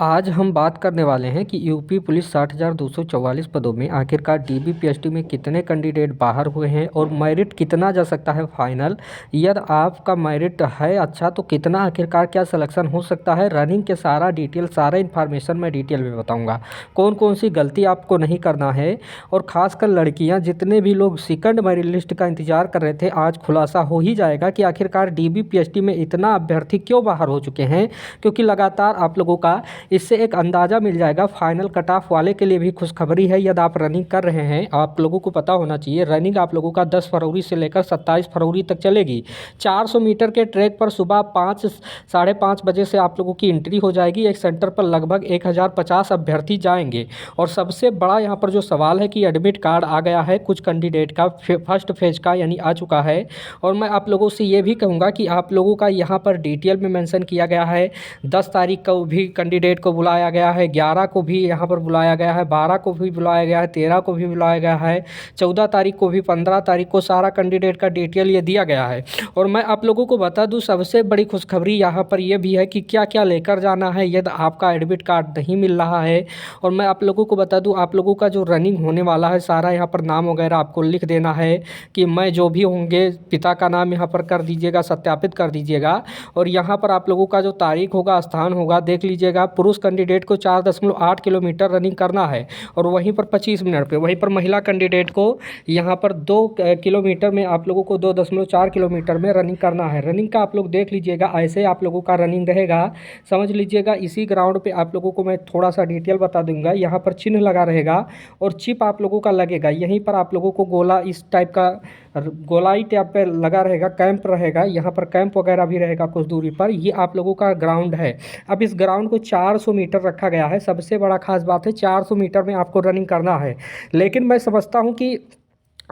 आज हम बात करने वाले हैं कि यूपी पुलिस 60,244 पदों में आखिरकार डीबीपीएसटी में कितने कैंडिडेट बाहर हुए हैं और मेरिट कितना जा सकता है फाइनल। यदि आपका मेरिट है अच्छा तो कितना आखिरकार क्या सिलेक्शन हो सकता है। रनिंग के सारा डिटेल सारा इन्फॉर्मेशन मैं डिटेल में बताऊंगा। कौन कौन सी गलती आपको नहीं करना है और ख़ासकर लड़कियाँ जितने भी लोग सेकंड मेरिट लिस्ट का इंतजार कर रहे थे, आज खुलासा हो ही जाएगा कि आखिरकार डीबीपीएसटी में इतना अभ्यर्थी क्यों बाहर हो चुके हैं। क्योंकि लगातार आप लोगों का इससे एक अंदाज़ा मिल जाएगा। फाइनल कट ऑफ वाले के लिए भी खुशखबरी है। यदि आप रनिंग कर रहे हैं, आप लोगों को पता होना चाहिए रनिंग आप लोगों का 10 फरवरी से लेकर 27 फरवरी तक चलेगी। 400 मीटर के ट्रैक पर सुबह 5 साढ़े 5 बजे से आप लोगों की एंट्री हो जाएगी। एक सेंटर पर लगभग 1050 अभ्यर्थी जाएंगे। और सबसे बड़ा यहाँ पर जो सवाल है कि एडमिट कार्ड आ गया है कुछ कैंडिडेट का, फर्स्ट फेज का यानी आ चुका है। और मैं आप लोगों से ये भी कहूँगा कि आप लोगों का यहाँ पर डिटेल में मेंशन किया गया है। 10 तारीख को भी कैंडिडेट को बुलाया गया है, 11 को भी यहाँ पर बुलाया गया है, 12 को भी बुलाया गया है, 13 को भी बुलाया गया है, 14 तारीख को भी, 15 तारीख को सारा कैंडिडेट का डिटेल ये दिया गया है। और मैं आप लोगों को बता दूं सबसे बड़ी खुशखबरी यहाँ पर ये भी है कि क्या क्या लेकर जाना है यदि आपका एडमिट कार्ड नहीं मिल रहा है। और मैं आप लोगों को बता दूं आप लोगों का जो रनिंग होने वाला है सारा यहाँ पर नाम वगैरह आपको लिख देना है कि मैं जो भी होंगे पिता का नाम यहाँ पर कर दीजिएगा, सत्यापित कर दीजिएगा। और यहाँ पर आप लोगों का जो तारीख होगा, स्थान होगा, देख लीजिएगा। पुरुष कैंडिडेट को 4.8 किलोमीटर रनिंग करना है और वहीं पर 25 मिनट पे। वहीं पर महिला कैंडिडेट को यहाँ पर 2 किलोमीटर में आप लोगों को 2.4 किलोमीटर में रनिंग करना है। रनिंग का आप लोग देख लीजिएगा, ऐसे आप लोगों का रनिंग रहेगा, समझ लीजिएगा। इसी ग्राउंड पे आप लोगों को मैं थोड़ा सा डिटेल बता दूंगा। यहाँ पर चिन्ह लगा रहेगा और चिप आप लोगों का लगेगा। यहीं पर आप लोगों को गोला इस टाइप का गोलाई टाइप पे लगा रहेगा, कैंप रहेगा। यहाँ पर कैंप वगैरह भी रहेगा कुछ दूरी पर। ये आप लोगों का ग्राउंड है। अब इस ग्राउंड को 400 मीटर रखा गया है। सबसे बड़ा खास बात है 400 मीटर में आपको रनिंग करना है। लेकिन मैं समझता हूँ कि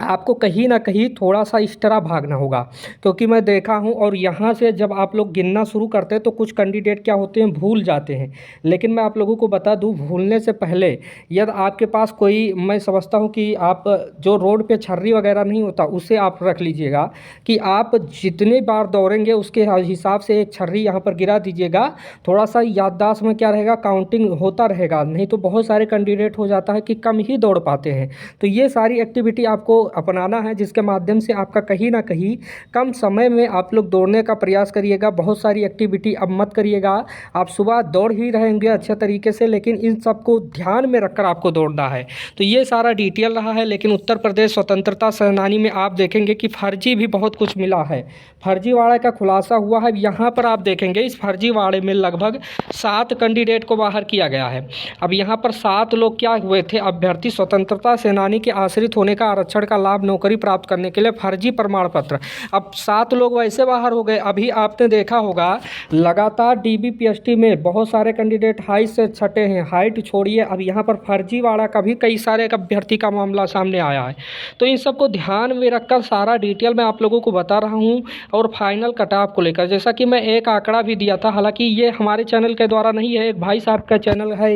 आपको कहीं ना कहीं थोड़ा सा इस तरह भागना होगा, क्योंकि मैं देखा हूं। और यहाँ से जब आप लोग गिनना शुरू करते हैं तो कुछ कैंडिडेट क्या होते हैं, भूल जाते हैं। लेकिन मैं आप लोगों को बता दूं, भूलने से पहले यदि आपके पास कोई, मैं समझता हूं कि आप जो रोड पे छर्री वगैरह नहीं होता उसे आप रख लीजिएगा कि आप जितने बार दौड़ेंगे उसके हिसाब से एक छर्री यहाँ पर गिरा दीजिएगा। थोड़ा सा याददाश्त में क्या रहेगा, काउंटिंग होता रहेगा। नहीं तो बहुत सारे कैंडिडेट हो जाता है कि कम ही दौड़ पाते हैं। तो ये सारी एक्टिविटी आपको अपनाना है, जिसके माध्यम से आपका कहीं ना कहीं कम समय में आप लोग दौड़ने का प्रयास करिएगा। बहुत सारी एक्टिविटी अब मत करिएगा। आप सुबह दौड़ ही रहेंगे अच्छे तरीके से, लेकिन इन सबको ध्यान में रखकर आपको दौड़ना है। तो ये सारा डिटेल रहा है। लेकिन उत्तर प्रदेश स्वतंत्रता सेनानी में आप देखेंगे कि फर्जी भी बहुत कुछ मिला है। फर्जीवाड़े का खुलासा हुआ है। यहाँ पर आप देखेंगे इस फर्जीवाड़े में लगभग 7 कैंडिडेट को बाहर किया गया है। अब यहाँ पर 7 लोग क्या हुए थे, अभ्यर्थी स्वतंत्रता सेनानी के आश्रित होने का आरक्षण का लाभ नौकरी प्राप्त करने के लिए फर्जी प्रमाण पत्र। अब 7 लोग वैसे बाहर हो गए। अभी आपने देखा होगा लगातार डीबीपीएसटी में बहुत सारे कैंडिडेट हाइट से छटे हैं। हाइट छोड़िए, अब यहाँ पर फर्जीवाड़ा का भी कई सारे अभ्यर्थी का मामला सामने आया है। तो इन सबको ध्यान में रखकर सारा डिटेल मैं आप लोगों को बता रहा हूँ। और फाइनल कट ऑफ को लेकर जैसा कि मैं एक आंकड़ा भी दिया था, हालांकि ये हमारे चैनल के द्वारा नहीं है, एक भाई साहब का चैनल है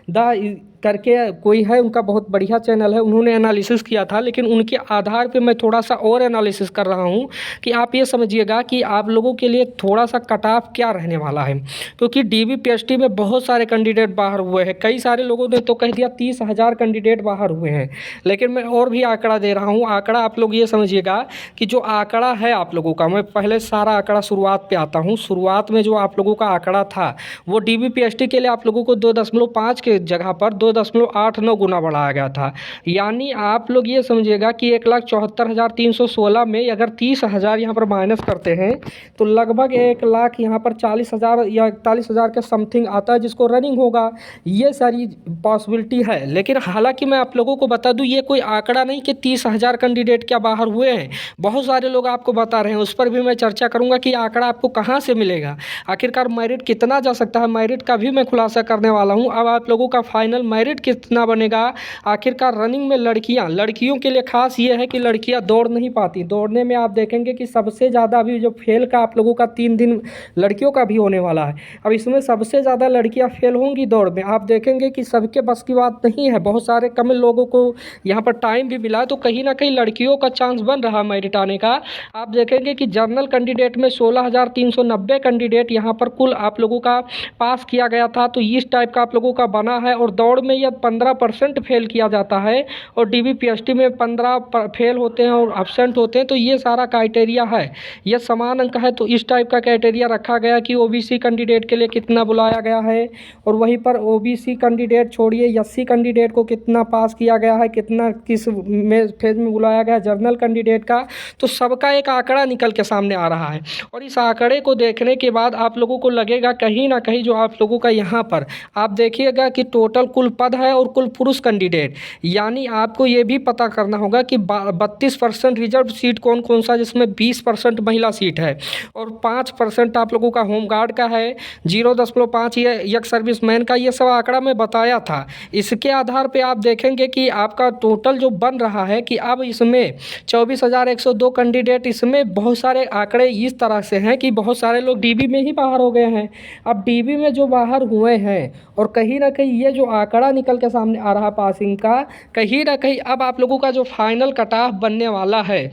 द करके कोई है, उनका बहुत बढ़िया चैनल है, उन्होंने एनालिसिस किया था। लेकिन उनके आधार पे मैं थोड़ा सा और एनालिसिस कर रहा हूँ कि आप ये समझिएगा कि आप लोगों के लिए थोड़ा सा कट ऑफ क्या रहने वाला है। क्योंकि डीबीपीएसटी में बहुत सारे कैंडिडेट बाहर हुए हैं। कई सारे लोगों ने तो कह दिया 30,000 कैंडिडेट बाहर हुए हैं। लेकिन मैं और भी आंकड़ा दे रहा हूँ। आंकड़ा आप लोग ये समझिएगा कि जो आंकड़ा है आप लोगों का, मैं पहले सारा आंकड़ा शुरुआत पे आता हूँ। शुरुआत में जो आप लोगों का आंकड़ा था वो डीबीपीएसटी के लिए आप लोगों को 2.5 के जगह पर 2.89 गुना बढ़ाया गया था। यानी आप लोग ये समझिएगा कि 1,74,316 में अगर 30,000 यहाँ पर माइनस करते हैं तो लगभग 1 लाख यहाँ पर 40,000 या 41,000 के समथिंग आता है जिसको रनिंग होगा। ये सारी पॉसिबिलिटी है। लेकिन हालांकि मैं आप लोगों को बता दूं ये कोई आंकड़ा नहीं कि 30,000 कैंडिडेट क्या बाहर हुए हैं। बहुत सारे लोग आपको बता रहे हैं, उस पर भी मैं चर्चा करूँगा कि आंकड़ा आपको कहाँ से मिलेगा, आखिरकार मेरिट कितना जा सकता है। मेरिट का भी मैं खुलासा करने वाला हूँ। अब आप लोगों का फाइनल मेरिट कितना बनेगा। आखिरकार रनिंग में लड़कियों के लिए खास ये है कि लड़कियां दौड़ नहीं पाती। दौड़ने में आप देखेंगे कि सबसे ज़्यादा अभी जो फेल का आप लोगों का 3 दिन लड़कियों का भी होने वाला है। अब इसमें सबसे ज़्यादा लड़कियां फेल होंगी दौड़ में। आप देखेंगे कि सबके बस की बात नहीं है, बहुत सारे कम लोगों को यहाँ पर टाइम भी मिला है, तो कहीं ना कहीं लड़कियों का चांस बन रहा मेरिट आने का। आप देखेंगे कि जनरल कैंडिडेट में 16,390 कैंडिडेट यहाँ पर कुल आप लोगों का पास किया गया था, तो इस टाइप का आप लोगों का बना है। और दौड़ में यह 15% फेल किया जाता है और DBPST में 15 फेल होते हैं और एब्सेंट होते हैं। तो ये सारा क्राइटेरिया है, यह समान अंक है। तो इस टाइप का क्राइटेरिया रखा गया कि OBC कैंडिडेट के लिए कितना बुलाया गया है, और वहीं पर OBC कैंडिडेट छोड़िए SC कैंडिडेट को कितना पास किया गया है, कितना किस में फेज में बुलाया गया जनरल कैंडिडेट का, तो सबका एक आंकड़ा निकल के सामने आ रहा है। और इस आंकड़े को देखने के बाद आप लोगों को लगेगा कहीं ना कहीं जो आप लोगों का यहाँ पर आप देखिएगा कि टोटल कुल पद है और कुल पुरुष कैंडिडेट, यानी आपको ये भी पता करना होगा कि 32% रिजर्व सीट कौन कौन सा, जिसमें 20% महिला सीट है और 5% आप लोगों का होमगार्ड का है, 0.5 ये एक सर्विसमैन का। ये सब आंकड़ा मैं बताया था। इसके आधार पे आप देखेंगे कि आपका टोटल जो बन रहा है कि अब इसमें 24,102 कैंडिडेट, इसमें बहुत सारे आंकड़े इस तरह से हैं कि बहुत सारे लोग DB में ही बाहर हो गए हैं। अब DB में जो बाहर हुए हैं और कहीं ना कहीं ये जो आंकड़ा निकल के सामने आ रहा पासिंग का, कहीं ना कहीं अब आप लोगों का जो फाइनल कट ऑफ बनने वाला है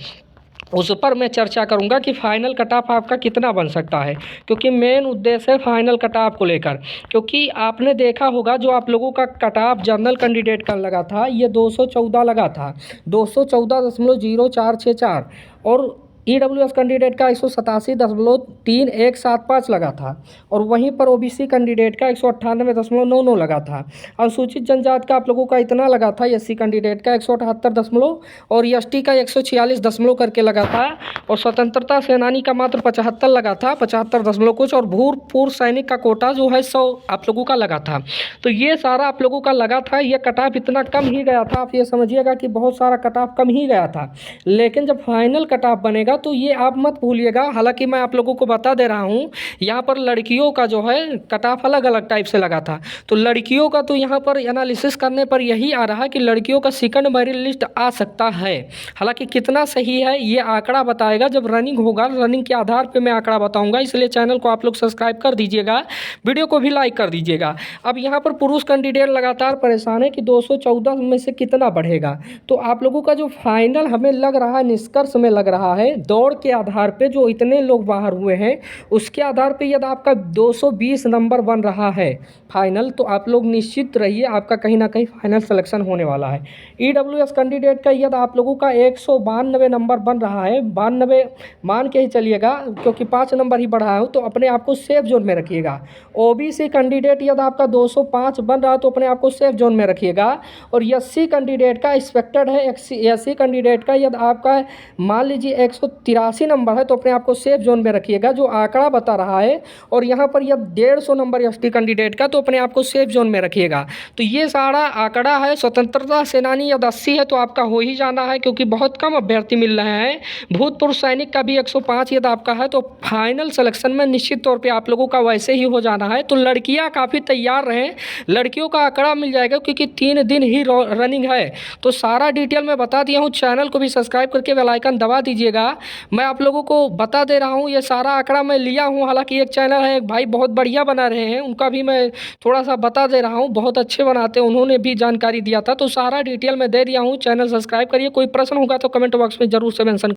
उस पर मैं चर्चा करूंगा कि फाइनल कट ऑफ आपका कितना बन सकता है, क्योंकि मेन उद्देश्य है फाइनल कट ऑफ को लेकर। क्योंकि आपने देखा होगा जो आप लोगों का कट ऑफ जनरल कैंडिडेट का लगा था, ये 214 लगा था, 214.0464, और EWS कैंडिडेट का 187.3175 लगा था, और वहीं पर OBC कैंडिडेट का 198.99 लगा था। अनुसूचित जनजाति का आप लोगों का इतना लगा था, SC कैंडिडेट का 178 और ST का 146 करके लगा था, और स्वतंत्रता सेनानी का मात्र 75 लगा था, 75 कुछ, और भूतपूर्व सैनिक का कोटा जो है 100 आप लोगों का लगा था। तो ये सारा आप लोगों का लगा था। ये कट ऑफ इतना कम ही गया था, आप ये समझिएगा कि बहुत सारा कट ऑफ कम ही गया था। लेकिन जब फाइनल कट ऑफ बनेगा तो ये आप मत भूलिएगा, हालांकि मैं आप लोगों को बता दे रहा हूँ, यहाँ पर लड़कियों का जो है कट ऑफ अलग अलग टाइप से लगा था। तो लड़कियों का तो यहाँ पर एनालिसिस करने पर यही आ रहा है कि लड़कियों का सेकंड मेरिट लिस्ट आ सकता है। हालांकि कितना सही है ये आंकड़ा बताएगा जब रनिंग होगा, रनिंग के आधार पर मैं आंकड़ा बताऊँगा। इसलिए चैनल को आप लोग सब्सक्राइब कर दीजिएगा, वीडियो को भी लाइक कर दीजिएगा। अब यहाँ पर पुरुष कैंडिडेट लगातार परेशान है कि 214 में से कितना बढ़ेगा। तो आप लोगों का जो फाइनल हमें लग रहा है, निष्कर्ष में लग रहा है, दौड़ के आधार पे जो इतने लोग बाहर हुए हैं उसके आधार पे यदि आपका 220 नंबर बन रहा है फाइनल, तो आप लोग निश्चित रहिए आपका कहीं ना कहीं फाइनल सिलेक्शन होने वाला है। EWS कैंडिडेट का यदि आप लोगों का 192 नंबर बन रहा है, 92 मान के ही चलिएगा क्योंकि 5 नंबर ही बढ़ा है, तो अपने आप को सेफ जोन में रखिएगा। OBC कैंडिडेट यदि आपका 205 बन रहा है तो अपने आप को सेफ जोन में रखिएगा। और SC कैंडिडेट का एक्सपेक्टेड है, SC कैंडिडेट का यदि आपका मान लीजिए 183 नंबर है तो अपने आप को सेफ जोन में रखिएगा, जो आंकड़ा बता रहा है। और यहाँ पर यह 150 नंबर ST कैंडिडेट का, तो अपने आप को सेफ जोन में रखिएगा। तो ये सारा आंकड़ा है। स्वतंत्रता सेनानी यदि 80 है तो आपका हो ही जाना है, क्योंकि बहुत कम अभ्यर्थी मिल रहे हैं। भूतपूर्व सैनिक का भी 105 यदि आपका है तो फाइनल सिलेक्शन में निश्चित तौर पर आप लोगों का वैसे ही हो जाना है। तो लड़कियाँ काफ़ी तैयार रहें, लड़कियों का आंकड़ा मिल जाएगा क्योंकि 3 दिन ही रनिंग है। तो सारा डिटेल मैं बता दिया हूँ। चैनल को भी सब्सक्राइब करके बेल आइकन दबा दीजिएगा। मैं आप लोगों को बता दे रहा हूँ, ये सारा आंकड़ा मैं लिया हूँ। हालांकि एक चैनल है, एक भाई बहुत बढ़िया बना रहे हैं, उनका भी मैं थोड़ा सा बता दे रहा हूँ, बहुत अच्छे बनाते हैं, उन्होंने भी जानकारी दिया था। तो सारा डिटेल मैं दे दिया हूँ, चैनल सब्सक्राइब करिए। कोई प्रश्न होगा तो कमेंट बॉक्स में ज़रूर से मेंशन